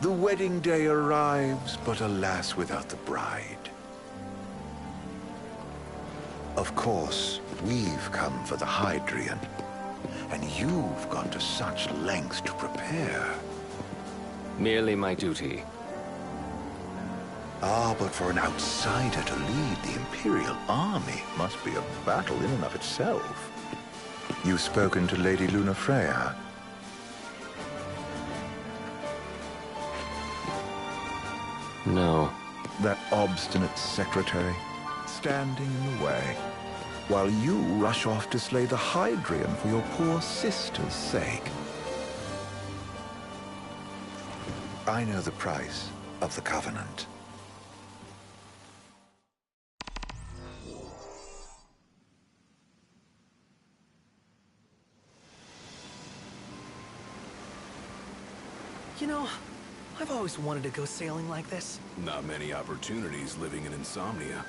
The wedding day arrives, but alas, without the bride. Of course, we've come for the Hydrian, and you've gone to such lengths to prepare. Merely my duty. Ah, but for an outsider to lead the Imperial army must be a battle in and of itself. You've spoken to Lady Lunafreya? No. That obstinate secretary, standing in the way, while you rush off to slay the Hydrian for your poor sister's sake. I know the price of the Covenant. You know, I've always wanted to go sailing like this. Not many opportunities living in insomnia.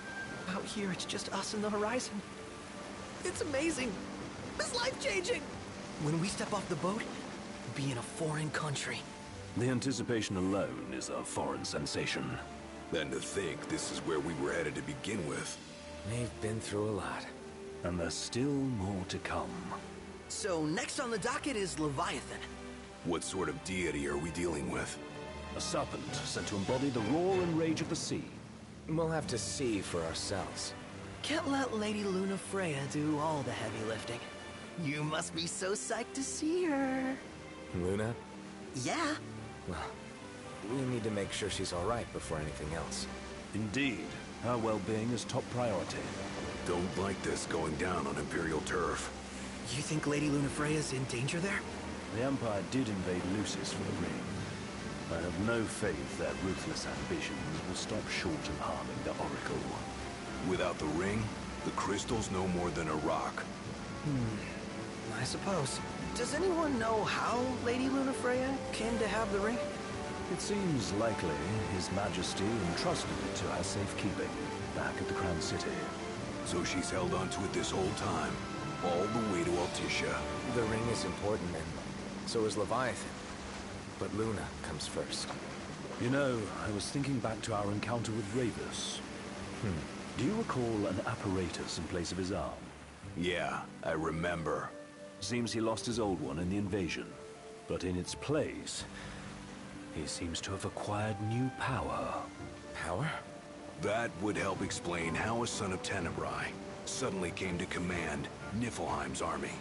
Out here, it's just us and the horizon. It's amazing. It's life-changing. When we step off the boat, we'll be in a foreign country. The anticipation alone is a foreign sensation. Then to think this is where we were headed to begin with. We've been through a lot. And there's still more to come. So next on the docket is Leviathan. What sort of deity are we dealing with? A serpent sent to embody the roar and rage of the sea. We'll have to see for ourselves. Can't let Lady Lunafreya do all the heavy lifting. You must be so psyched to see her. Luna? Yeah. Well, we need to make sure she's all right before anything else. Indeed, her well-being is top priority. Don't like this going down on Imperial turf. You think Lady Lunafreya's in danger there? The Empire did invade Lucis for the ring. I have no faith their ruthless ambitions will stop short of harming the Oracle. Without the ring, the crystal's no more than a rock. I suppose. Does anyone know how Lady Lunafreya came to have the ring? It seems likely His Majesty entrusted it to her safekeeping back at the Crown City. So she's held onto it this whole time, all the way to Altissia. The ring is important, and so is Leviathan. But Luna comes first. You know, I was thinking back to our encounter with Ravus. Do you recall an apparatus in place of his arm? Yeah, I remember. Seems he lost his old one in the invasion. But in its place, he seems to have acquired new power. Power? That would help explain how a son of Tenebrae suddenly came to command Niflheim's army.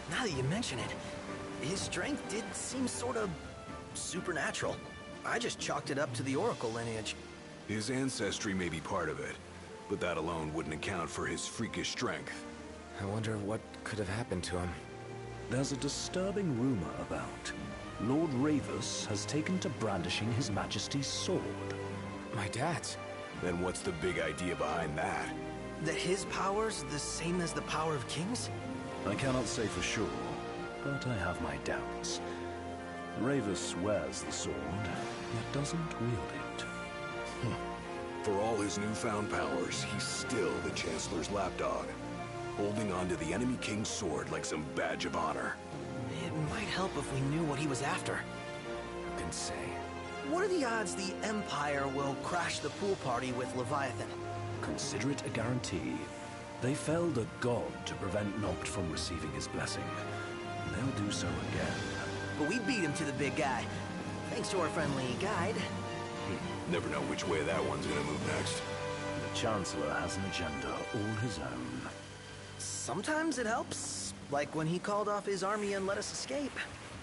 Now that you mention it, his strength did seem sort of supernatural. I just chalked it up to the Oracle lineage. His ancestry may be part of it, but that alone wouldn't account for his freakish strength. I wonder what could have happened to him. There's a disturbing rumor about Lord Ravus has taken to brandishing His Majesty's sword. My dad's. Then what's the big idea behind that? That his power's the same as the power of kings? I cannot say for sure, but I have my doubts. Ravus wears the sword, yet doesn't wield it. For all his newfound powers, he's still the Chancellor's lapdog, holding on to the enemy king's sword like some badge of honor. It might help if we knew what he was after. Who can say? What are the odds the Empire will crash the pool party with Leviathan? Consider it a guarantee. They felled a god to prevent Noct from receiving his blessing. They'll do so again. But we beat him to the big guy, thanks to our friendly guide. Never know which way that one's gonna move next. The Chancellor has an agenda all his own. Sometimes it helps, like when he called off his army and let us escape.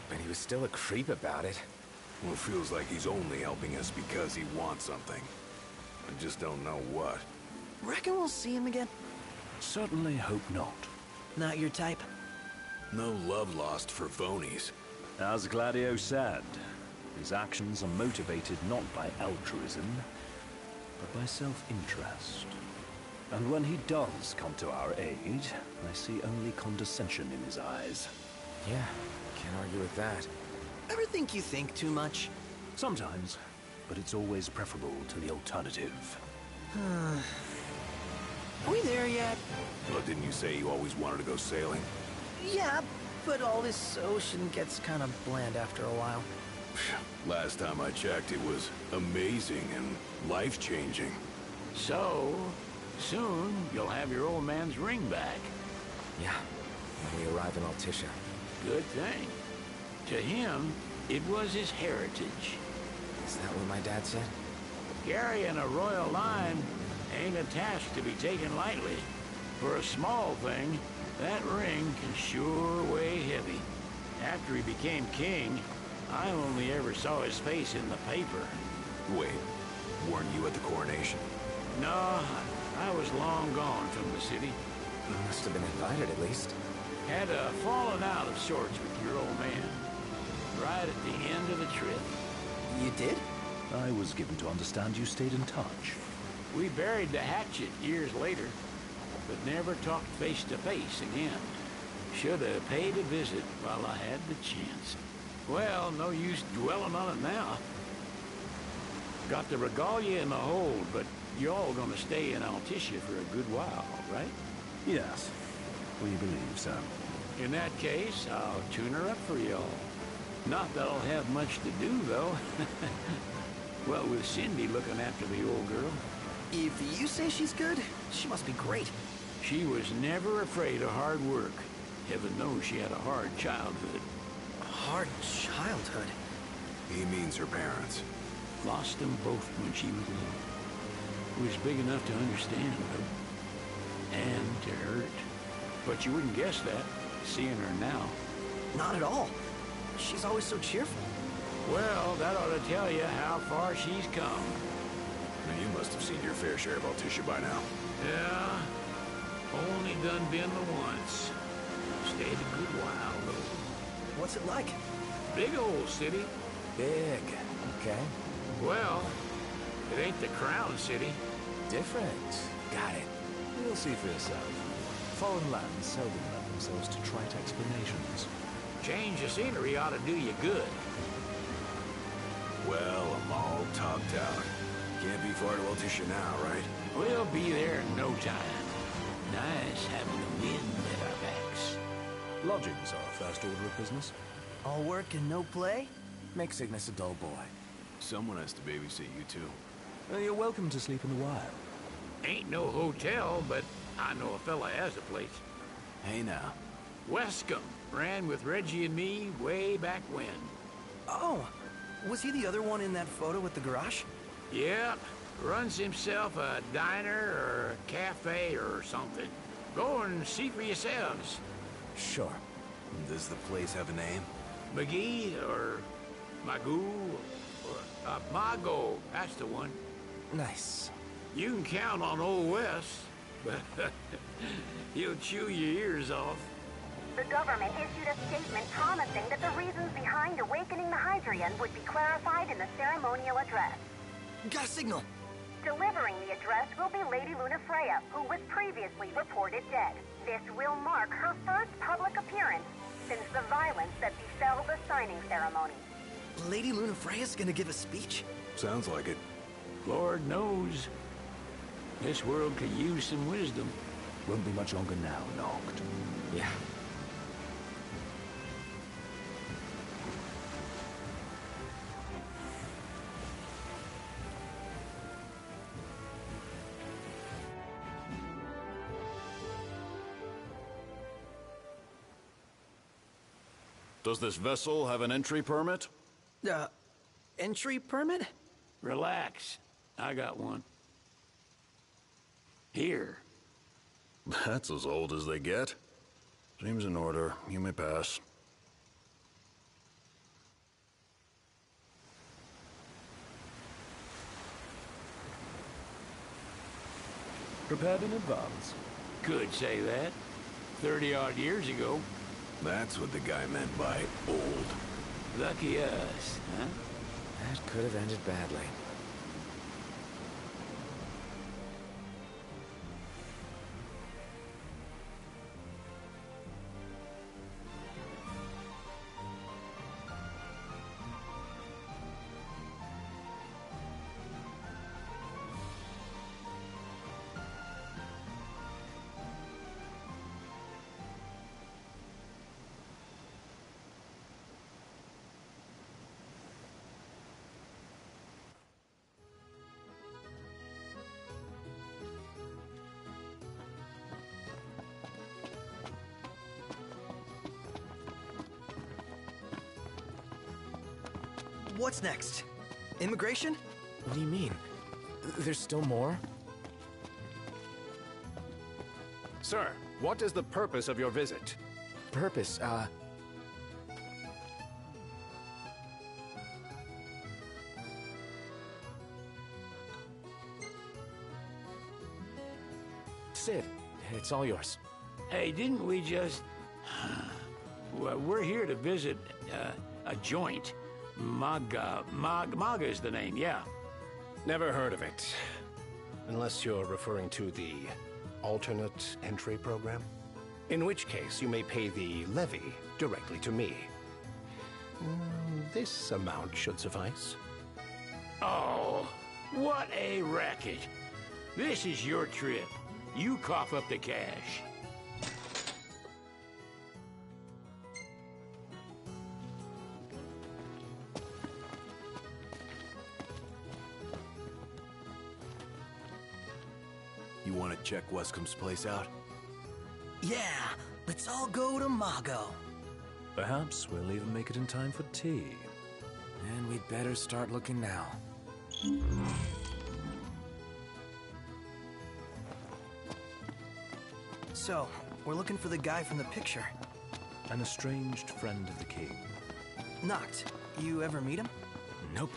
But he was still a creep about it. Well, it feels like he's only helping us because he wants something. I just don't know what. Reckon we'll see him again? Certainly hope not. Not your type? No love lost for phonies. As Gladio said, his actions are motivated not by altruism, but by self-interest. And when he does come to our aid, I see only condescension in his eyes. Yeah, can't argue with that. Ever think you think too much? Sometimes, but it's always preferable to the alternative. Are we there yet? Well, didn't you say you always wanted to go sailing? Yeah, but all this ocean gets kind of bland after a while. Last time I checked, it was amazing and life-changing. So, soon you'll have your old man's ring back. Yeah, when we arrive in Altissia. Good thing. To him, it was his heritage. Is that what my dad said? Carrying a royal line ain't a task to be taken lightly. For a small thing, that ring can sure weigh heavy. After he became king, I only ever saw his face in the paper. Wait, weren't you at the coronation? No, I was long gone from the city. You must have been invited at least. Had a falling out of sorts with your old man. Right at the end of the trip. You did? I was given to understand you stayed in touch. We buried the hatchet years later, but never talked face to face again. Should have paid a visit while I had the chance. Well, no use dwelling on it now. Got the regalia in the hold, but you're all gonna stay in Altissia for a good while, right? Yes, we believe so. In that case, I'll tune her up for y'all. Not that I'll have much to do, though. Well, with Cindy looking after the old girl. If you say she's good, she must be great. She was never afraid of hard work. Heaven knows she had a hard childhood. Hard childhood. He means her parents. Lost them both when she was little. Was big enough to understand, though. And to hurt. But you wouldn't guess that, seeing her now. Not at all. She's always so cheerful. Well, that ought to tell you how far she's come. And you must have seen your fair share of Altissia by now. Yeah, only done been the once. Stayed a good while, though. What's it like? Big old city. Big. Okay. Well, it ain't the crown city. Different. Got it. You'll see for yourself. Foreign lands seldom lend themselves to trite explanations. Change of scenery ought to do you good. Well, I'm all topped out. Can't be far to Altissia now, right? We'll be there in no time. Nice having the wind at our backs. Lodgings are our first order of business. All work and no play? Make Cygnus a dull boy. Someone has to babysit you, too. You're welcome to sleep in the wild. Ain't no hotel, but I know a fella has a place. Hey, now. Wescombe ran with Reggie and me way back when. Oh, was he the other one in that photo with the garage? Yep, runs himself a diner or a cafe or something. Go and see for yourselves. Sure. Does the place have a name? McGee or Magoo or Mago, that's the one. Nice. You can count on Old Wes, but he'll chew your ears off. The government issued a statement promising that the reasons behind awakening the Hydrian would be clarified in the ceremonial address. Got a signal. Delivering the address will be Lady Luna Freya, who was previously reported dead. This will mark her first public appearance since the violence that befell the signing ceremony. Lady Luna Freya's gonna give a speech? Sounds like it. Lord knows. This world could use some wisdom. Won't be much longer now, Noct. Yeah. Does this vessel have an entry permit? Entry permit? Relax. I got one. Here. That's as old as they get. Seems in order. You may pass. Prepared in advance. Could say that. 30-odd years ago. That's what the guy meant by old. Lucky us, huh? That could have ended badly. What's next? Immigration? What do you mean? There's still more? Sir, what is the purpose of your visit? Purpose, Sid, it's all yours. Hey, didn't we just... Well, we're here to visit a joint. Maga is the name, yeah. Never heard of it. Unless you're referring to the alternate entry program. In which case, you may pay the levy directly to me. This amount should suffice. Oh, what a racket. This is your trip. You cough up the cash. You want to check Wescom's place out? Yeah, let's all go to Mago. Perhaps we'll even make it in time for tea. And we'd better start looking now. So, we're looking for the guy from the picture. An estranged friend of the king. Knocked. You ever meet him? Nope.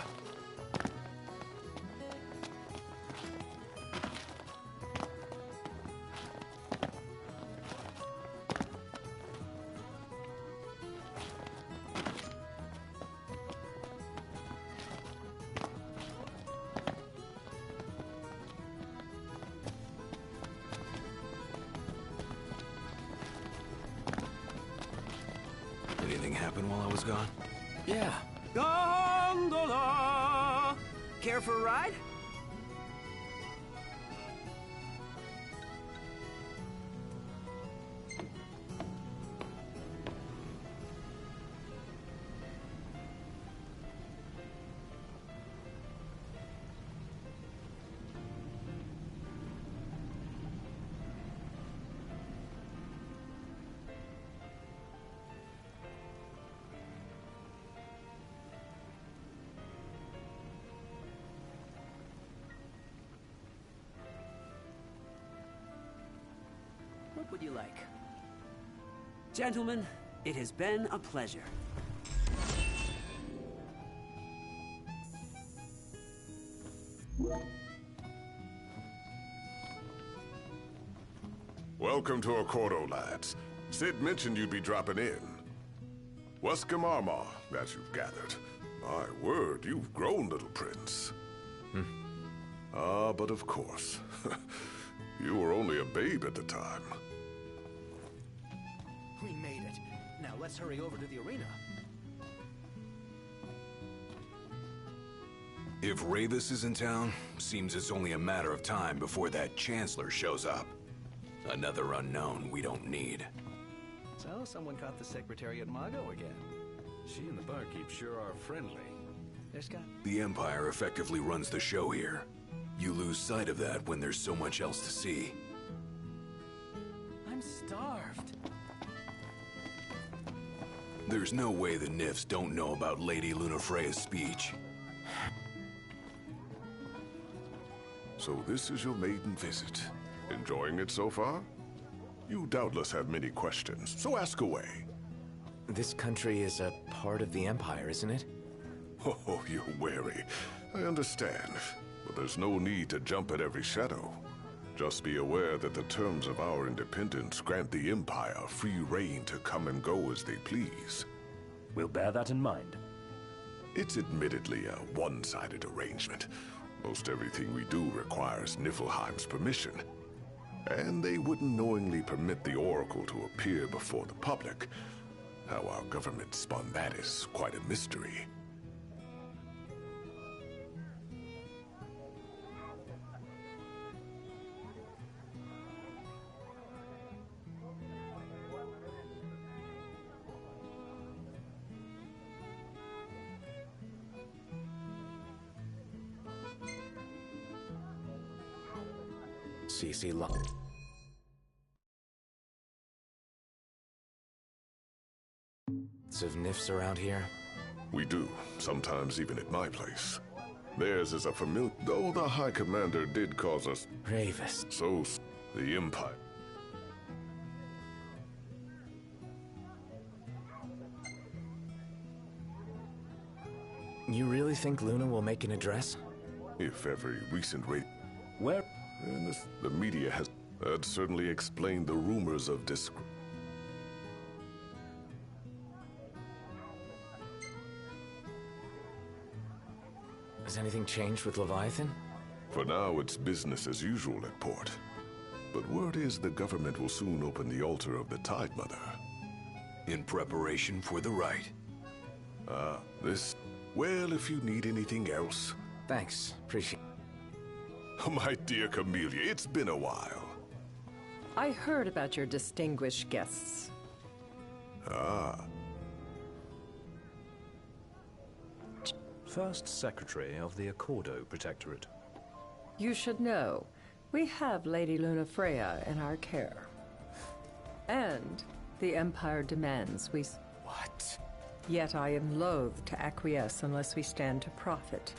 Anything happen while I was gone? Yeah. Gondola! Care for a ride? What would you like? Gentlemen, it has been a pleasure. Welcome to Accordo, lads. Sid mentioned you'd be dropping in. Wescom Armor, as you've gathered. My word, you've grown, little prince. Ah, but of course. You were only a babe at the time. We made it. Now let's hurry over to the arena. If Ravis is in town, seems it's only a matter of time before that Chancellor shows up. Another unknown we don't need. So, someone caught the secretary at Mago again. She and the barkeep sure are friendly. There, Scott. The Empire effectively runs the show here. You lose sight of that when there's so much else to see. I'm starved. There's no way the Nifs don't know about Lady Lunafreya's speech. So this is your maiden visit. Enjoying it so far? You doubtless have many questions, so ask away. This country is a part of the Empire, isn't it? Oh, you're wary. I understand. But there's no need to jump at every shadow. Just be aware that the terms of our independence grant the Empire free reign to come and go as they please. We'll bear that in mind. It's admittedly a one-sided arrangement. Most everything we do requires Niflheim's permission. And they wouldn't knowingly permit the Oracle to appear before the public. How our government spun that is quite a mystery. CC Law. Of Nifs around here? We do, sometimes even at my place. Theirs is a familiar... Though the High Commander did cause us... Ravis. So, the Empire... You really think Luna will make an address? If every recent raid... Where? And the media has... That certainly explained the rumors of Has anything changed with Leviathan? For now, it's business as usual at port. But word is the government will soon open the altar of the Tide Mother. In preparation for the rite. This... Well, if you need anything else... Thanks. Appreciate... Oh, my dear Camellia, it's been a while. I heard about your distinguished guests. Ah. First Secretary of the Accordo Protectorate. You should know, we have Lady Luna Freya in our care. And the Empire demands we... What? Yet I am loath to acquiesce unless we stand to profit.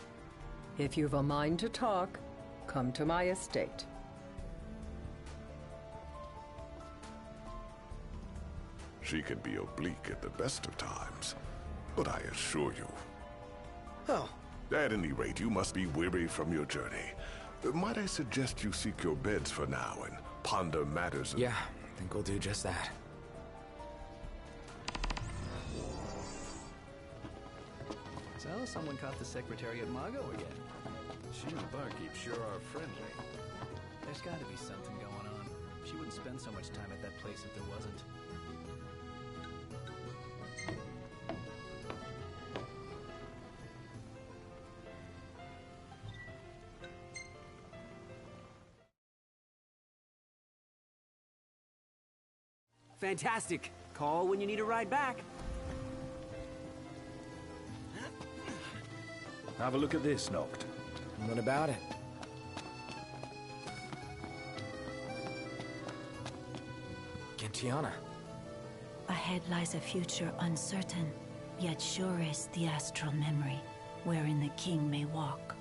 If you've a mind to talk, come to my estate. She can be oblique at the best of times, but I assure you... Oh. At any rate, you must be weary from your journey. Might I suggest you seek your beds for now and ponder matters of... Yeah, I think we'll do just that. So, someone caught the secretary at Mago again. She and the barkeep sure are friendly. There's gotta be something going on. She wouldn't spend so much time at that place if there wasn't. Fantastic. Call when you need a ride back. Have a look at this, Noct. What about it? Gentiana. Ahead lies a future uncertain, yet sure is the astral memory, wherein the king may walk.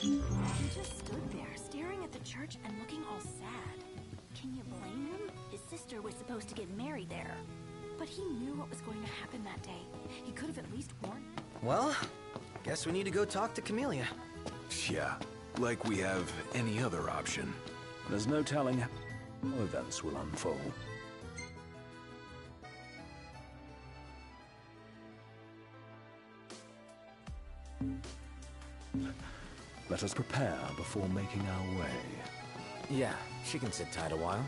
He just stood there, staring at the church and looking all sad. Can you blame him? His sister was supposed to get married there. But he knew what was going to happen that day. He could have at least warned... Well, guess we need to go talk to Camellia. Yeah, like we have any other option. There's no telling how events will unfold. Let us prepare before making our way. Yeah, she can sit tight a while.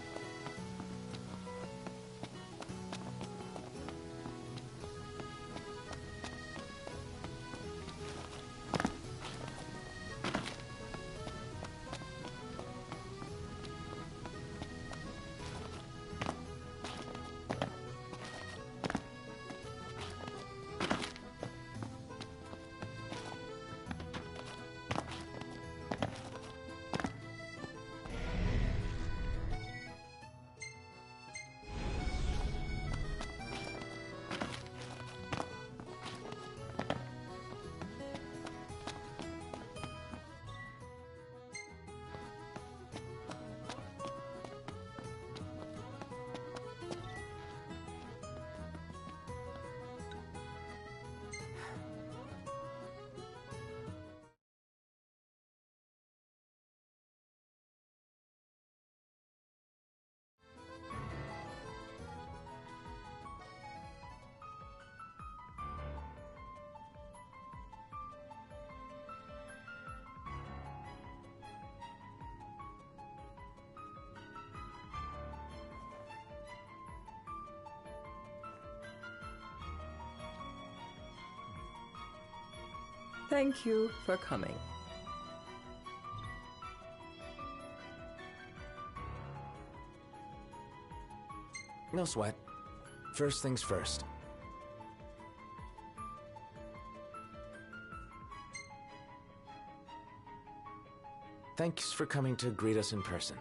Thank you for coming. No sweat. First things first. Thanks for coming to greet us in person.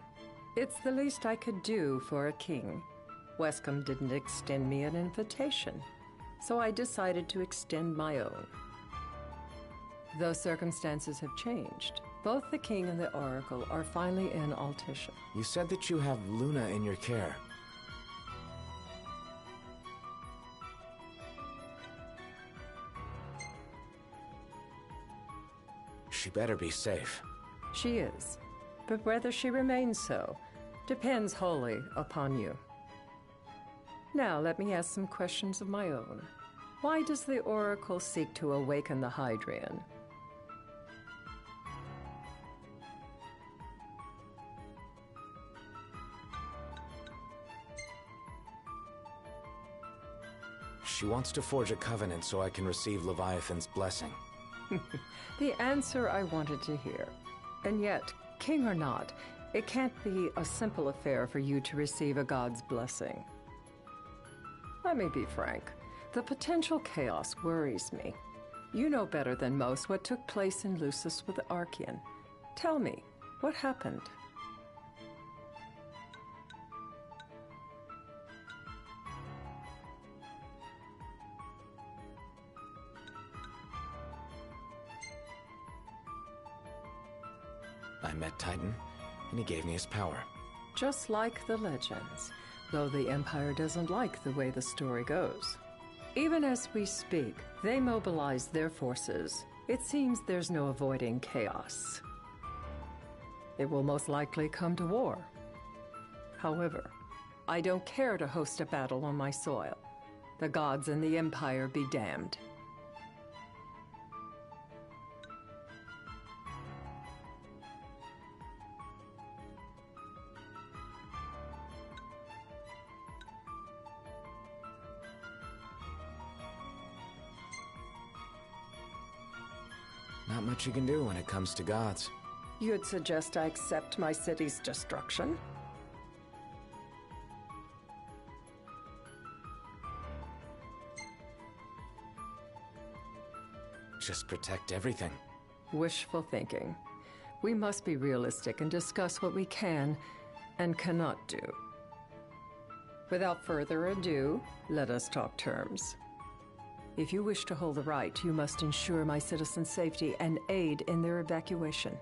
It's the least I could do for a king. Wescombe didn't extend me an invitation, so I decided to extend my own. Though circumstances have changed, both the king and the oracle are finally in Altisha. You said that you have Luna in your care. She better be safe. She is, but whether she remains so depends wholly upon you. Now let me ask some questions of my own. Why does the oracle seek to awaken the Hydrian? She wants to forge a covenant so I can receive Leviathan's blessing. The answer I wanted to hear. And yet, king or not, it can't be a simple affair for you to receive a god's blessing. Let me be frank. The potential chaos worries me. You know better than most what took place in Lucis with the Archean. Tell me, what happened? I met Titan, and he gave me his power. Just like the legends, though the Empire doesn't like the way the story goes. Even as we speak, they mobilize their forces. It seems there's no avoiding chaos. It will most likely come to war. However, I don't care to host a battle on my soil. The gods and the Empire be damned. Not much you can do when it comes to gods. You'd suggest I accept my city's destruction? Just protect everything. Wishful thinking. We must be realistic and discuss what we can and cannot do. Without further ado, let us talk terms. If you wish to hold the right, you must ensure my citizens' safety and aid in their evacuation.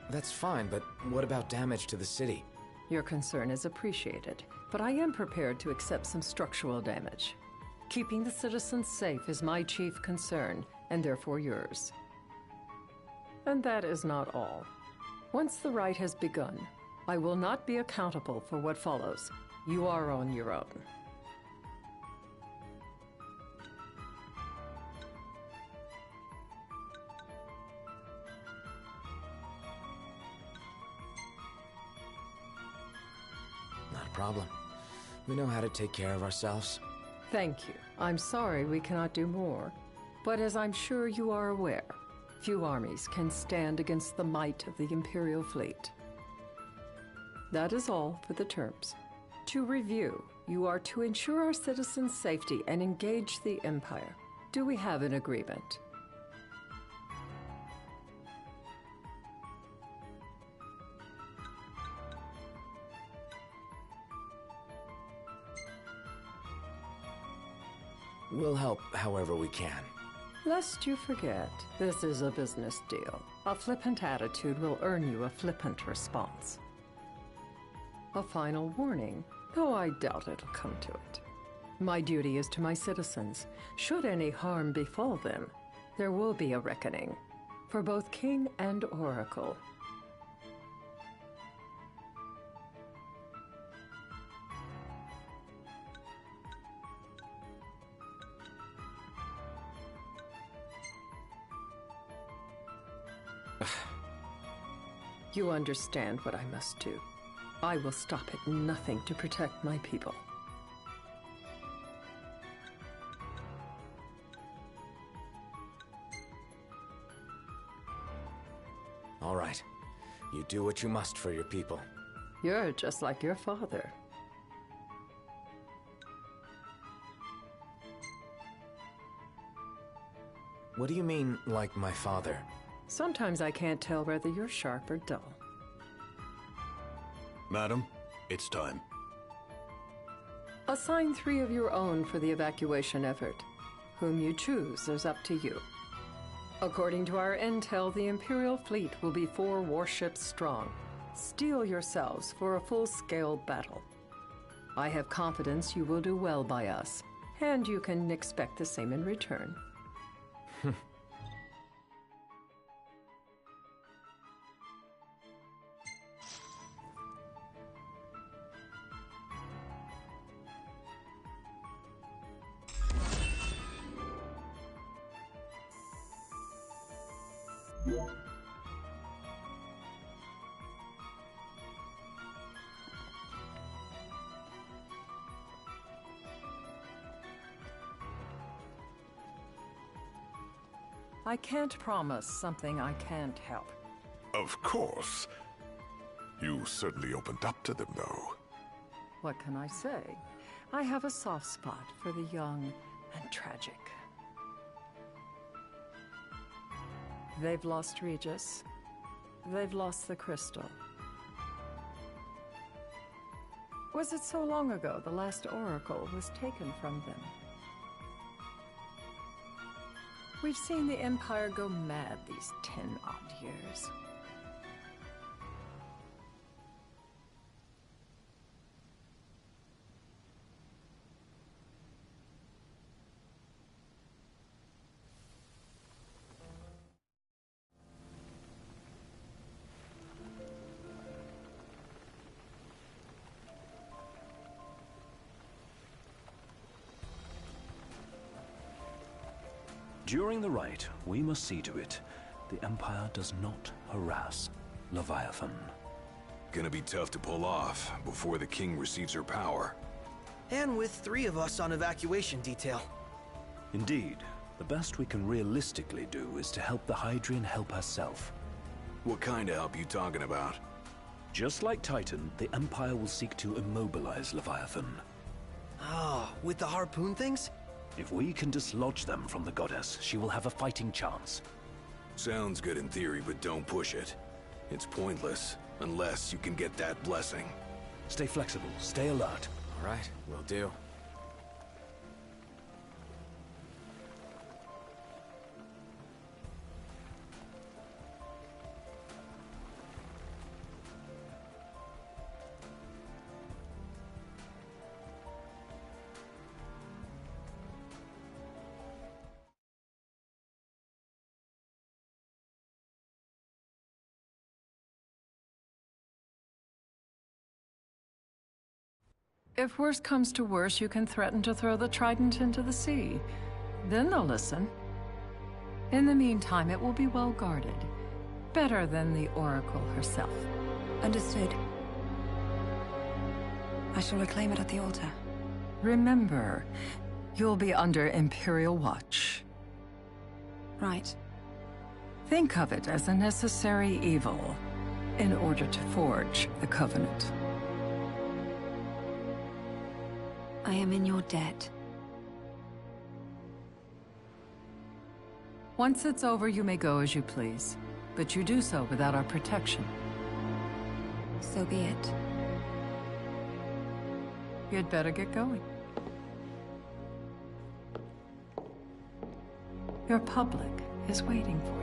That's fine, but what about damage to the city? Your concern is appreciated, but I am prepared to accept some structural damage. Keeping the citizens safe is my chief concern, and therefore yours. And that is not all. Once the rite has begun, I will not be accountable for what follows. You are on your own. Not a problem. We know how to take care of ourselves. Thank you. I'm sorry we cannot do more. But as I'm sure you are aware, few armies can stand against the might of the Imperial fleet. That is all for the terms. To review, you are to ensure our citizens' safety and engage the Empire. Do we have an agreement? We'll help however we can. Lest you forget, this is a business deal. A flippant attitude will earn you a flippant response. A final warning, though I doubt it'll come to it. My duty is to my citizens. Should any harm befall them, there will be a reckoning, for both king and oracle. You understand what I must do. I will stop at nothing to protect my people. All right. You do what you must for your people. You're just like your father. What do you mean, like my father? Sometimes I can't tell whether you're sharp or dull. Madam, it's time. Assign 3 of your own for the evacuation effort. Whom you choose is up to you. According to our intel, the Imperial fleet will be 4 warships strong. Steel yourselves for a full-scale battle. I have confidence you will do well by us, and you can expect the same in return. I can't promise something I can't help. Of course. You certainly opened up to them, though. What can I say? I have a soft spot for the young and tragic. They've lost Regis. They've lost the crystal. Was it so long ago the last oracle was taken from them? We've seen the Empire go mad these 10-odd years. During the rite, we must see to it the Empire does not harass Leviathan. Gonna be tough to pull off before the king receives her power. And with 3 of us on evacuation detail. Indeed, the best we can realistically do is to help the Hydrian help herself. What kind of help you talking about? Just like Titan, the Empire will seek to immobilize Leviathan. Ah, with the harpoon things? If we can dislodge them from the goddess, she will have a fighting chance. Sounds good in theory, but don't push it. It's pointless, unless you can get that blessing. Stay flexible, stay alert. All right, will do. If worse comes to worse, you can threaten to throw the trident into the sea. Then they'll listen. In the meantime, it will be well guarded. Better than the Oracle herself. Understood. I shall reclaim it at the altar. Remember, you'll be under Imperial watch. Right. Think of it as a necessary evil in order to forge the Covenant. I am in your debt. Once it's over, you may go as you please. But you do so without our protection. So be it. You'd better get going. Your public is waiting for you.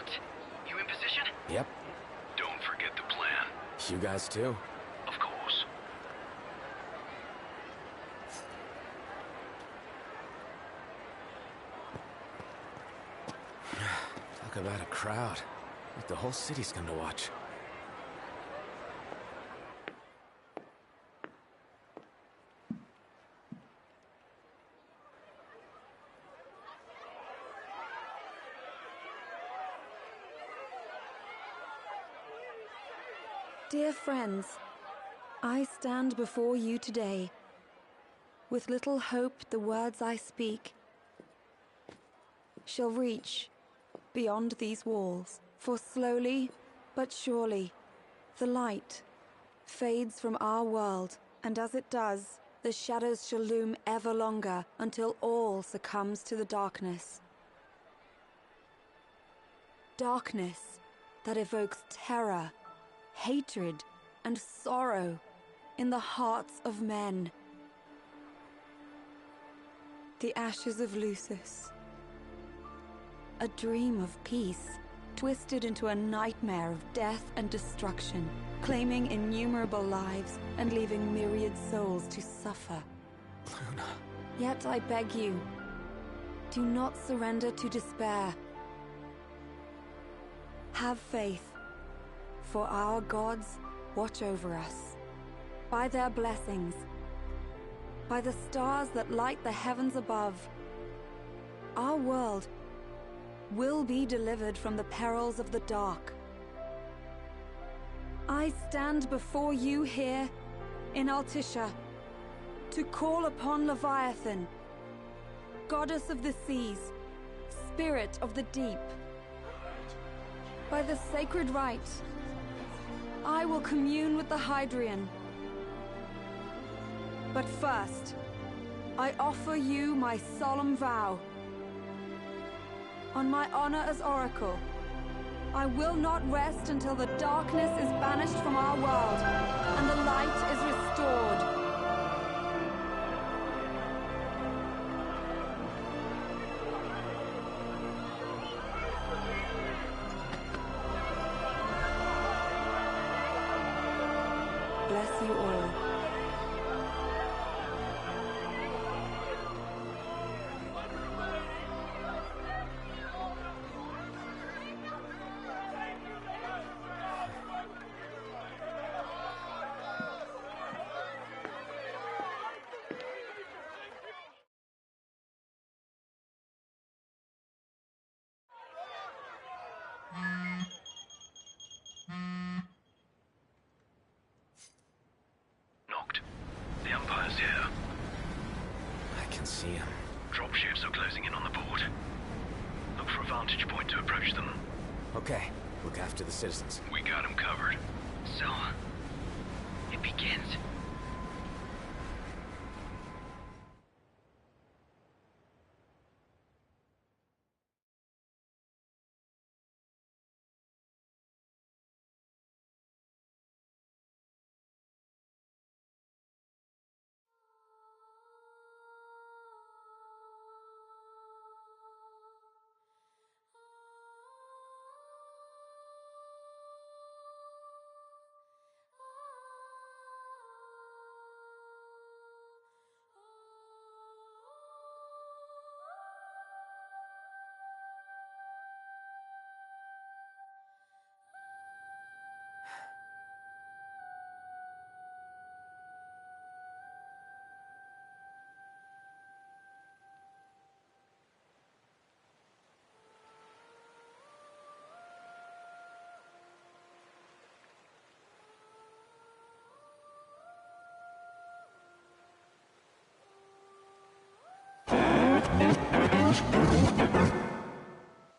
Locked. You in position? Yep. Don't forget the plan. You guys too? Of course. Talk about a crowd. Like the whole city's come to watch. Dear friends, I stand before you today. With little hope the words I speak shall reach beyond these walls. For slowly but surely the light fades from our world, and as it does, the shadows shall loom ever longer until all succumbs to the darkness. Darkness that evokes terror, hatred, and sorrow in the hearts of men. The ashes of Lucis. A dream of peace, twisted into a nightmare of death and destruction, claiming innumerable lives and leaving myriad souls to suffer. Luna. Yet I beg you, do not surrender to despair. Have faith. For our gods watch over us. By their blessings, by the stars that light the heavens above, our world will be delivered from the perils of the dark. I stand before you here in Altisha to call upon Leviathan, goddess of the seas, spirit of the deep. By the sacred rite, I will commune with the Hydrian. But first, I offer you my solemn vow. On my honor as Oracle, I will not rest until the darkness is banished from our world and the light is restored. Bless you all. Knocked. The Empire's here. I can see him. Dropships are closing in on the port. Look for a vantage point to approach them. Okay, look after the citizens. We got them covered. So, it begins.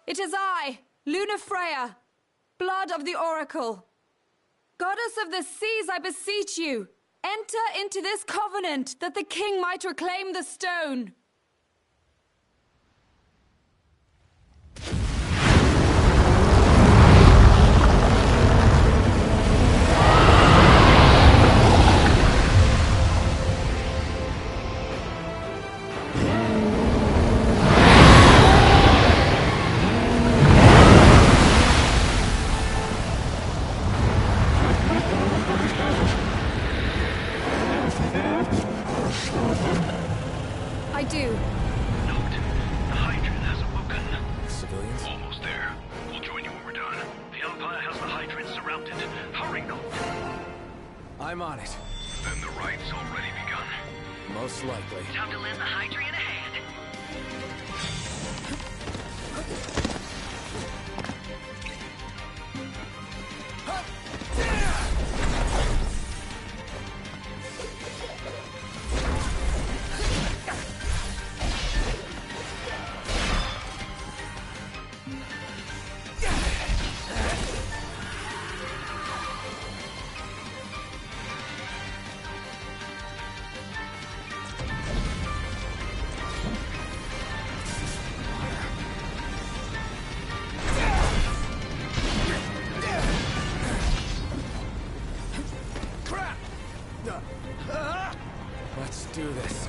It is I, Luna Freya, blood of the Oracle. Goddess of the seas, I beseech you, enter into this covenant that the king might reclaim the stone. I'm on it. Then the right's already begun. Most likely. Time to lend the Hydrian a hand. Let's do this.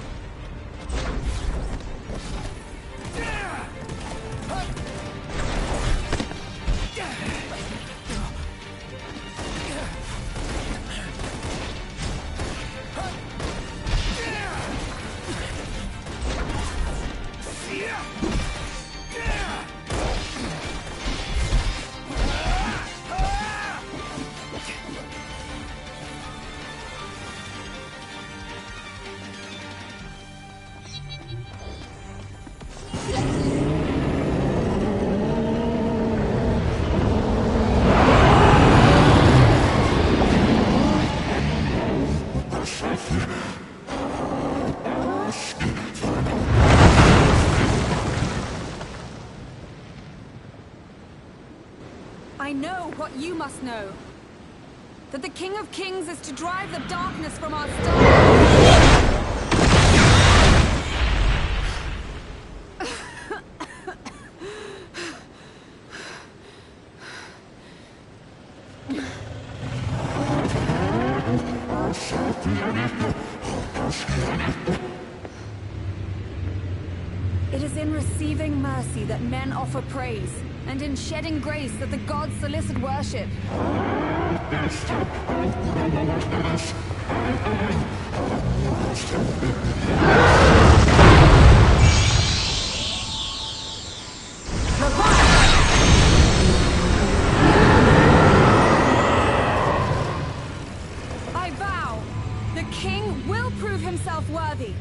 I know what you must know. That the King of Kings is to drive the darkness from our stars. It is in receiving mercy that men offer praise, and in shedding grace that the gods solicit worship. I vow, the king will prove himself worthy.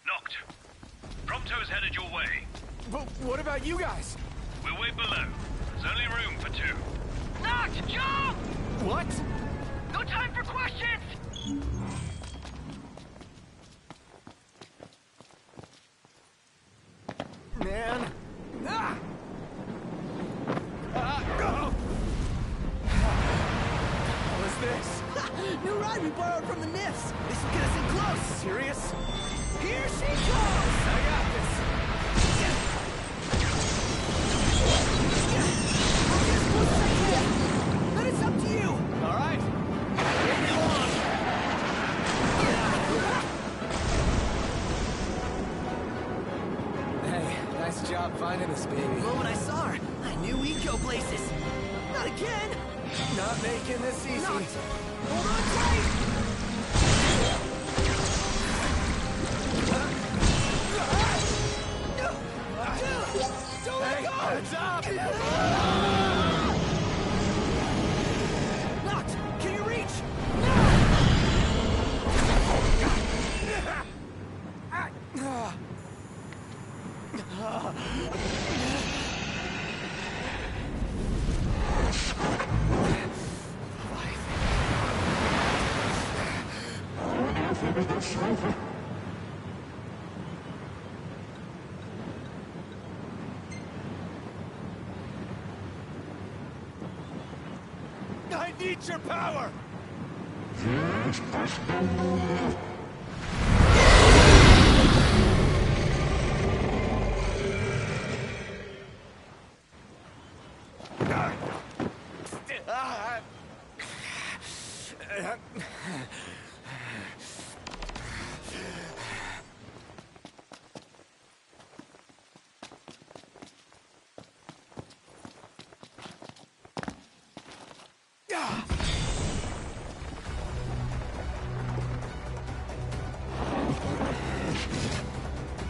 Knocked. Prompto's headed your way. But what about you guys? We'll wait below. There's only room for two. Knocked! Jump! What? No time for questions! Man. Ah! Go! What was this? New ride we borrowed from the Nifs. This will get us in close. Serious? Here she comes! I got this. Then it's up to you. All right. Bring it on. Hey, nice job finding this baby. The moment I saw her, I knew we'd go places. Not again. Not making this easy. Not. Hold on tight. Don't let go! Heads up! Knocked! Can you reach? I need your power!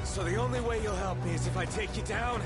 So the only way you'll help me is if I take you down?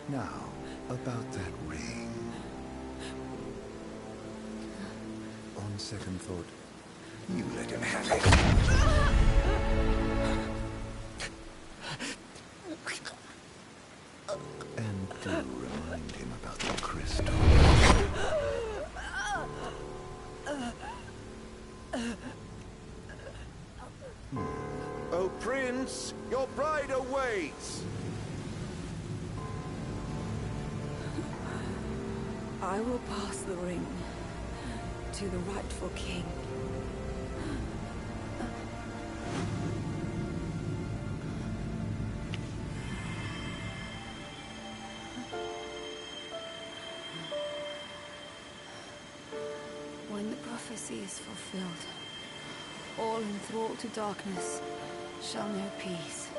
Now, about that ring. On second thought, you let him have it. And do remind him about the crystal. Oh, Prince, your bride awaits! I will pass the ring to the rightful king. When the prophecy is fulfilled, all enthralled to darkness shall know peace.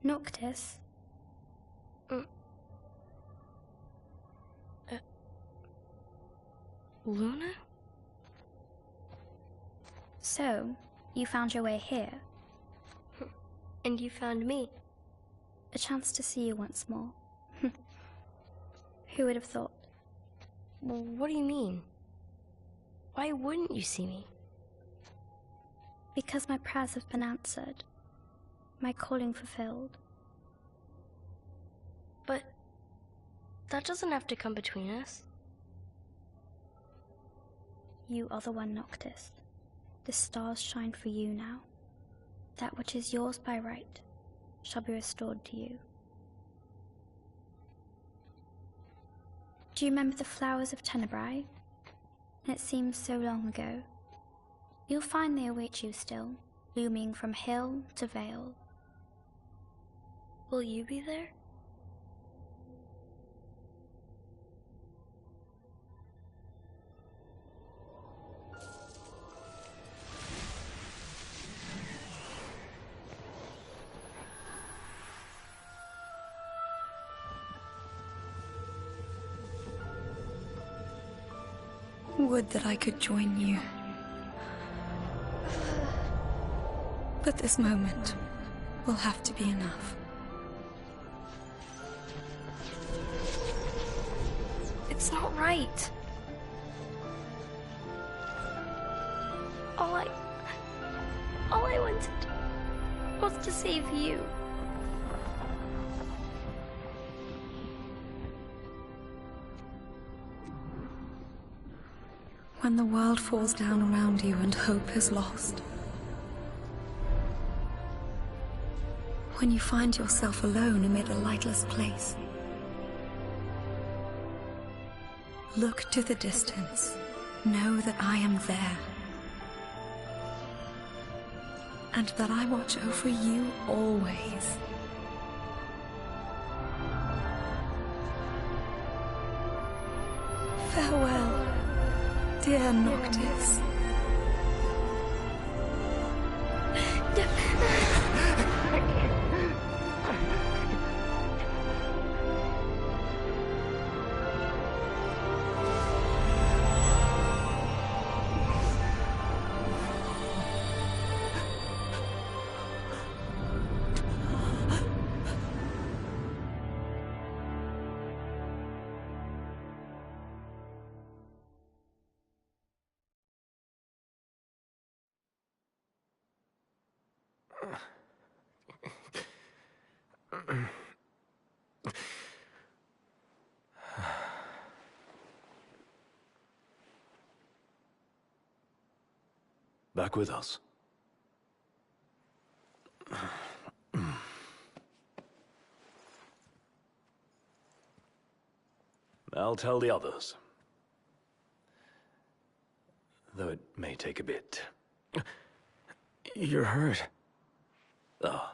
Noctis? Luna? So, you found your way here. And you found me. A chance to see you once more. Who would have thought? Well, what do you mean? Why wouldn't you see me? Because my prayers have been answered. My calling fulfilled. But that doesn't have to come between us. You are the one, Noctis. The stars shine for you now. That which is yours by right shall be restored to you. Do you remember the flowers of Tenebrae? It seems so long ago. You'll find they await you still, looming from hill to vale. Will you be there? Would that I could join you. But this moment will have to be enough. It's not right. All I wanted was to save you. When the world falls down around you and hope is lost. When you find yourself alone amid a lightless place. Look to the distance. Know that I am there. And that I watch over you always. Farewell, dear Noctis. Back with us. I'll tell the others. Though it may take a bit. You're hurt. Ah,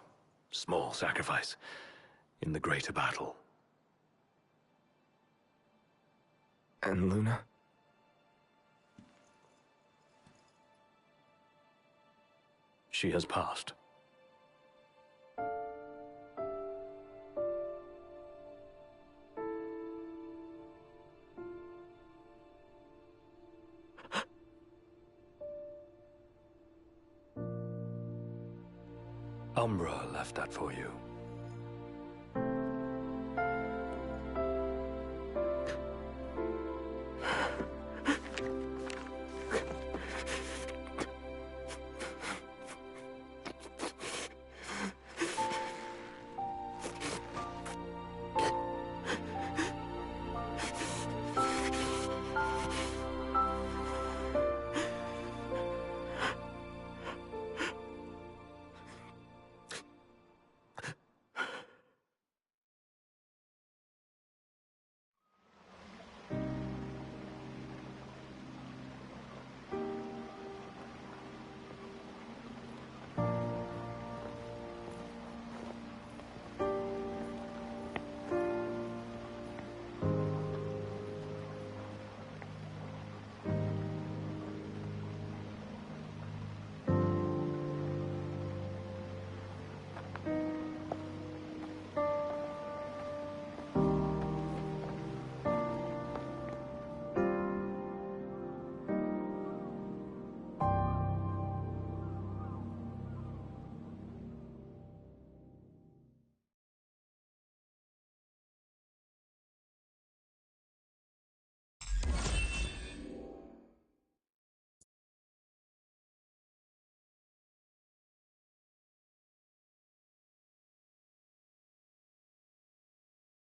small sacrifice in the greater battle. And Luna? she has passed. Umbra left that for you.